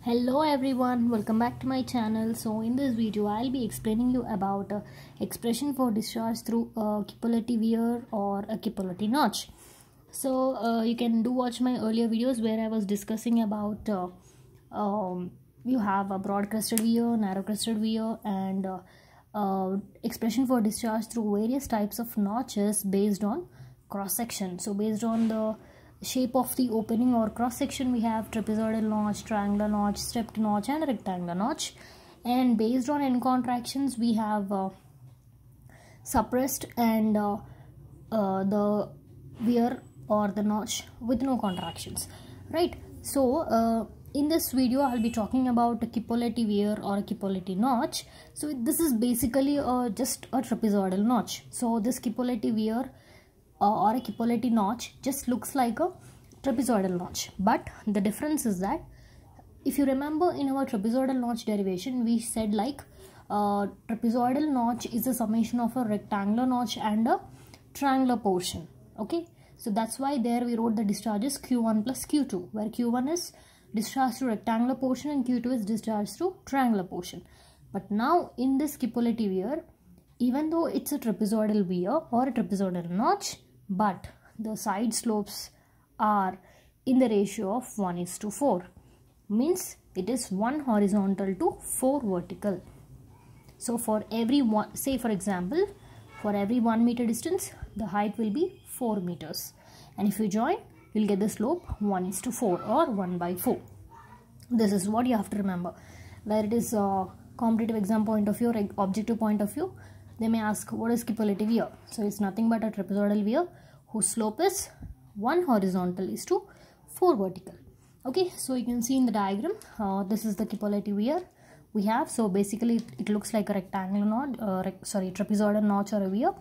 Hello everyone, welcome back to my channel. So in this video I'll be explaining you about expression for discharge through a Chipoletti weir or a Chipoletti notch. So you can watch my earlier videos where I was discussing about you have a broad crested weir, narrow crested weir, and expression for discharge through various types of notches based on cross section. So based on the shape of the opening or cross section, we have trapezoidal notch, triangular notch, stepped notch, and rectangular notch. And based on end contractions, we have suppressed and the weir or the notch with no contractions, right? So in this video I'll be talking about a Chipoletti weir or a Chipoletti notch. So this is basically just a trapezoidal notch. So this Chipoletti weir or a Chipoletti notch just looks like a trapezoidal notch, but the difference is that if you remember in our trapezoidal notch derivation, we said like trapezoidal notch is a summation of a rectangular notch and a triangular portion. Okay, so that's why there we wrote the discharges Q1 plus Q2, where Q1 is discharge through rectangular portion and Q2 is discharge through triangular portion. But now in this Chipoletti weir, even though it's a trapezoidal weir or a trapezoidal notch, but the side slopes are in the ratio of 1:4, means it is 1 horizontal to 4 vertical. So for every one, say for example, for every 1 meter distance, the height will be 4 meters, and if you join, you'll get the slope 1:4 or 1/4. This is what you have to remember. Where it is competitive exam point of view or objective point of view, they may ask what is Chipoletti weir. So it's nothing but a trapezoidal weir whose slope is 1 horizontal is to 4 vertical. Okay, so you can see in the diagram, this is the Chipoletti weir we have. So basically it looks like a rectangular notch, trapezoidal notch or a weir.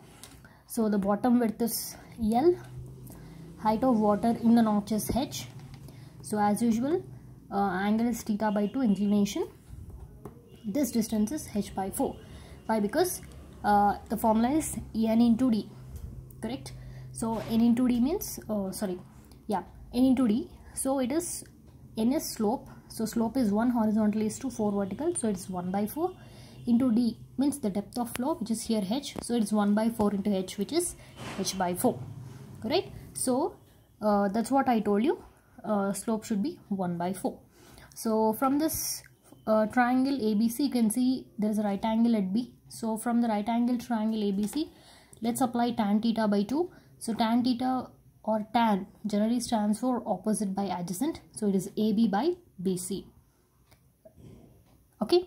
So the bottom width is L, height of water in the notch is H. So as usual, angle is theta by 2, inclination. This distance is H/4. Why? Because the formula is N into D, correct? So N into D means N into D. So it is N is slope. So slope is 1 horizontal is to 4 vertical. So it's 1/4 into D means the depth of flow, which is here H. So it's 1/4 into H, which is H/4. Correct? So that's what I told you. Slope should be 1/4. So from this triangle ABC, you can see there is a right angle at B. So from the right angle triangle ABC, let's apply tan theta by 2. So tan theta or tan generally stands for opposite by adjacent. So it is AB by BC. Okay.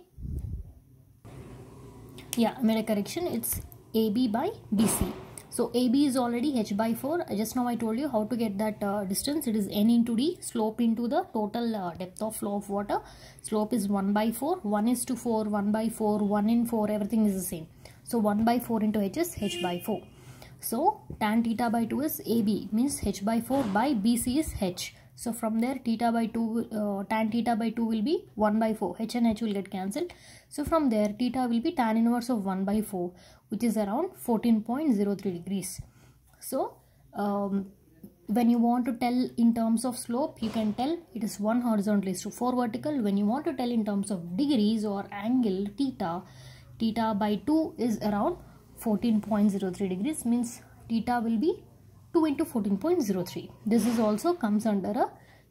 Yeah, I made a correction. It's AB by BC. So AB is already H/4. Just now I told you how to get that distance. It is N into D, slope into the total depth of flow of water. Slope is 1/4. 1:4, 1/4, 1 in 4, everything is the same. So 1/4 into H is H/4. So tan theta by 2 is AB, means H/4 by BC is H. So from there theta by 2, tan theta by 2 will be 1/4. H and H will get cancelled. So from there theta will be tan inverse of 1/4, which is around 14.03 degrees. So when you want to tell in terms of slope, you can tell it is 1 horizontal is to 4 vertical. When you want to tell in terms of degrees or angle, theta by 2 is around 14.03 degrees, means theta will be 2 into 14.03. This is also comes under a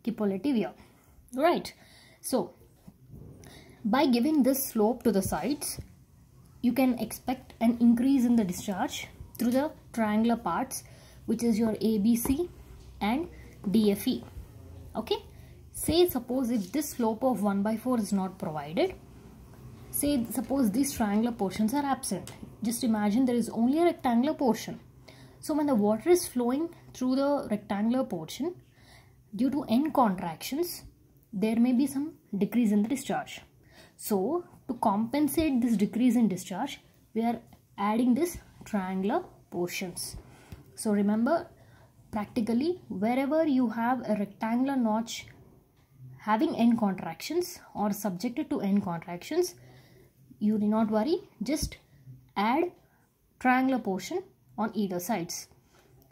Chipoletti weir, right? So by giving this slope to the sides, you can expect an increase in the discharge through the triangular parts, which is your ABC and DFE. Okay, say suppose if this slope of 1/4 is not provided, suppose these triangular portions are absent. Just imagine there is only a rectangular portion. So when the water is flowing through the rectangular portion, due to end contractions, there may be some decrease in the discharge. So to compensate this decrease in discharge, we are adding this triangular portions. So remember, practically wherever you have a rectangular notch having end contractions or subjected to end contractions, you need not worry, just add triangular portion on either sides.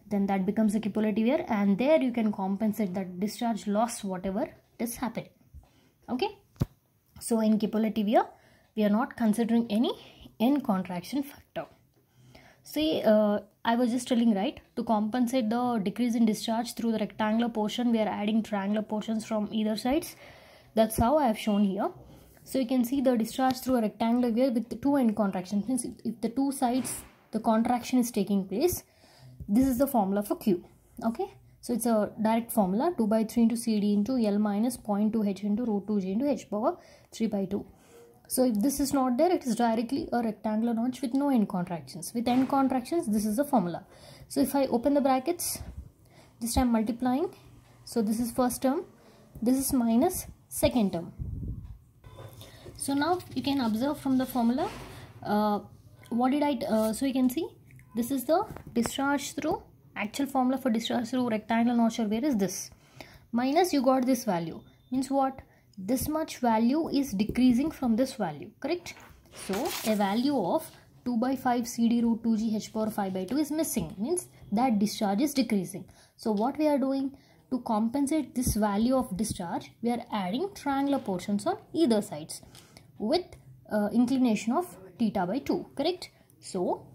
Then that becomes a Chipoletti weir, and there you can compensate that discharge loss whatever is happening. Okay. So in Kipoleti weir, we are not considering any end contraction factor. Say, I was just telling, right, to compensate the decrease in discharge through the rectangular portion, we are adding triangular portions from either sides. That's how I have shown here. So you can see the discharge through a rectangular weir with the two end contractions. Means if the two sides the contraction is taking place, this is the formula for Q. Okay, so it's a direct formula, 2 by 3 into CD into L minus 0.2 H into root 2G into H power 3 by 2. So if this is not there, it is directly a rectangular notch with no end contractions. With end contractions, this is the formula. So if I open the brackets, this time multiplying. So this is first term, this is minus second term. So now you can observe from the formula, so you can see this is the discharge through, actual formula for discharge through rectangular notch or weir is this. Minus you got this value, means what? This much value is decreasing from this value, correct? So a value of 2 by 5 CD root 2G H power 5 by 2 is missing, means that discharge is decreasing. So what we are doing to compensate this value of discharge, we are adding triangular portions on either sides with inclination of theta by 2, correct? So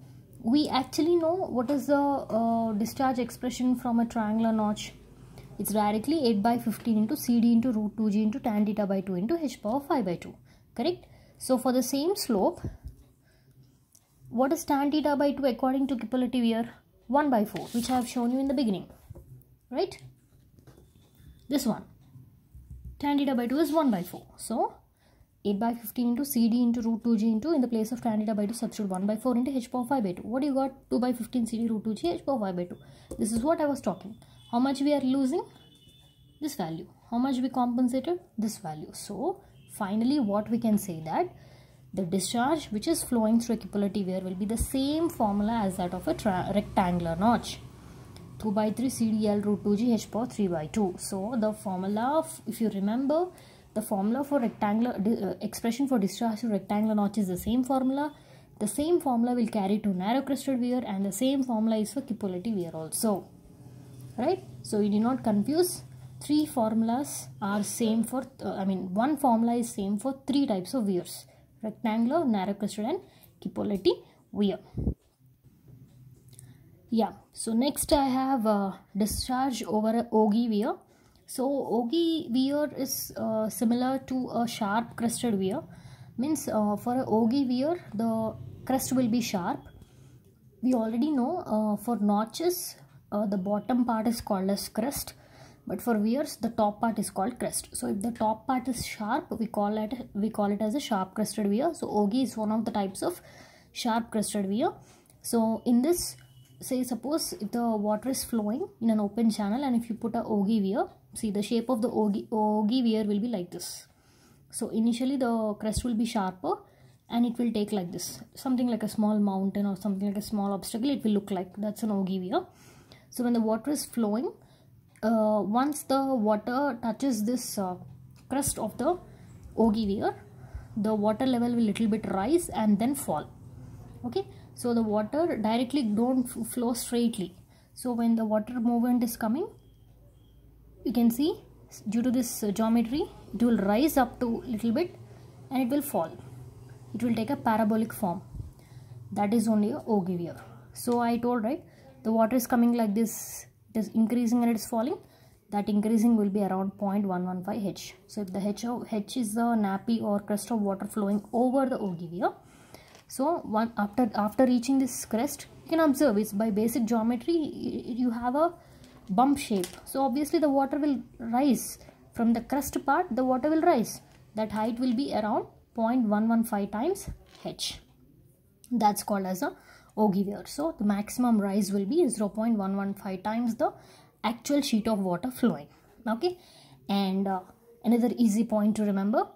we actually know what is the discharge expression from a triangular notch. It's directly 8 by 15 into CD into root 2G into tan theta by 2 into H power 5 by 2, correct? So for the same slope, what is tan theta by 2 according to Kipoleti weir? 1 by 4, which I have shown you in the beginning, right? This one, tan theta by 2 is 1 by 4. So 8 by 15 into CD into root 2G into, in the place of tan theta by 2, substitute 1 by 4 into H power 5 by 2. What do you got? 2 by 15 CD root 2G H power 5 by 2. This is what I was talking. How much we are losing? This value. How much we compensated? This value. So finally what we can say that the discharge which is flowing through a Kipoleti weir will be the same formula as that of a rectangular notch. 2 by 3 CDL root 2G H power 3 by 2. So the formula, if you remember, the formula for rectangular expression for discharge through rectangular notch is the same formula. The same formula will carry to narrow crested weir, and the same formula is for Kipoleti weir also, right? So you do not confuse. Three formulas are same for one formula is same for three types of weirs: rectangular, narrow crested and Kipoleti weir. Yeah, so next I have discharge over a Ogee weir. So Ogee weir is similar to a sharp crested weir. Means for a Ogee weir, the crest will be sharp. We already know for notches, the bottom part is called as crest, but for weirs the top part is called crest. So if the top part is sharp, we call it as a sharp crested weir. So Ogee is one of the types of sharp crested weir. So in this, say suppose if the water is flowing in an open channel, and if you put a Ogee weir, see the shape of the Ogee weir will be like this. So initially the crest will be sharper and it will take like this, something like a small mountain or something like a small obstacle. It will look like that's an Ogee weir. So when the water is flowing, once the water touches this crest of the Ogee weir, the water level will little bit rise and then fall. Okay, so the water directly don't flow straightly. So when the water movement is coming, you can see due to this geometry, it will rise up to little bit and it will fall. It will take a parabolic form. That is only a Ogee weir. So I told, right, the water is coming like this, it is increasing and it is falling. That increasing will be around 0.115 H. So if the H is the nappy or crest of water flowing over the Ogee weir. So after reaching this crest, you can observe it's by basic geometry, you have a bump shape. So obviously the water will rise. From the crest part, the water will rise. That height will be around 0.115 times H. That's called as a Ogee weir. So the maximum rise will be 0.115 times the actual sheet of water flowing. Okay, and another easy point to remember,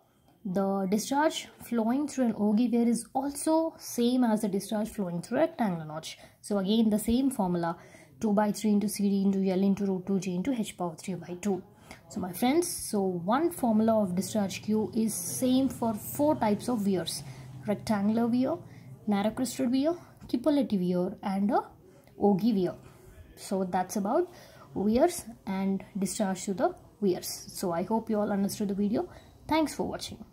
the discharge flowing through an Ogee weir is also same as the discharge flowing through a rectangular notch. So again the same formula, 2 by 3 into CD into L into root 2G into H power 3 by 2. So my friends, so one formula of discharge Q is same for four types of weirs: rectangular weir, narrow crested weir, Kipoleti weir and a Ogee weir. So that's about weirs and discharge to the weirs. So I hope you all understood the video. Thanks for watching.